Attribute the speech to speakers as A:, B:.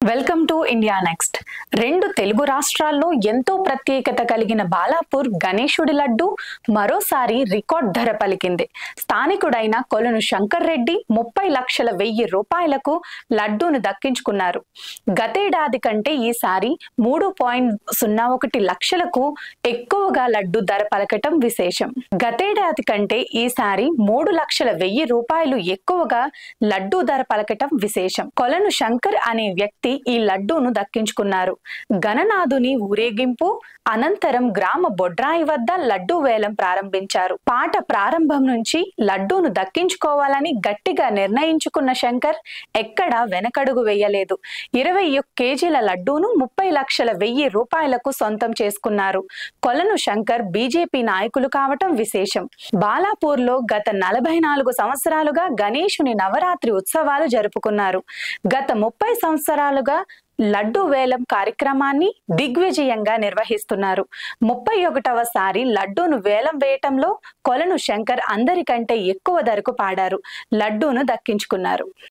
A: Welcome to India next. రెండు తెలుగు రాష్ట్రాల్లో ఎంతో ప్రత్యేకత కలిగిన బాలాపూర్ గణేశుడి లడ్డు మరోసారి రికార్డ్ ధర పలికింది. స్థానికుడైన కొలను శంకర్ రెడ్డి 30,00,000 రూపాయలకు లడ్డూను దక్కించుకున్నారు. గతేడాది కంటే ఈసారి 3.01 లక్షలకు ఎక్కువగా లడ్డు ధర పలకటం విశేషం. గతేడాది కంటే ఈసారి 3,00,000 రూపాయలు ఎక్కువగా లడ్డూ ధర పలకటం విశేషం. కొలను శంకర్ అనే వ్యక్తి ఈ లడ్డూను దక్కించుకున్నారు. గణనాథుని ఊరేగింపు అనంతరం గ్రామ బొడ్రాయి వద్ద లడ్డూ వేలం ప్రారంభించారు. పాట ప్రారంభం నుంచి లడ్డూను దక్కించుకోవాలని గట్టిగా నిర్ణయించుకున్న శంకర్ ఎక్కడా వెనకడుగు వేయలేదు. 21 కేజీల లడ్డూను 30,00,000 రూపాయలకు సొంతం చేసుకున్నారు. కొలను శంకర్ బీజేపీ నాయకులు కావటం విశేషం. బాలాపూర్ లో గత 44 సంవత్సరాలుగా గణేశుని నవరాత్రి ఉత్సవాలు జరుపుకున్నారు. గత 30 సంవత్సరాలుగా లడ్డూ వేలం కార్యక్రమాన్ని దిగ్విజయంగా నిర్వహిస్తున్నారు. 31వ సారి లడ్డూను వేలం వేయటంలో కొలను శంకర్ అందరికంటే ఎక్కువ ధరకు పాడారు. లడ్డూను దక్కించుకున్నారు.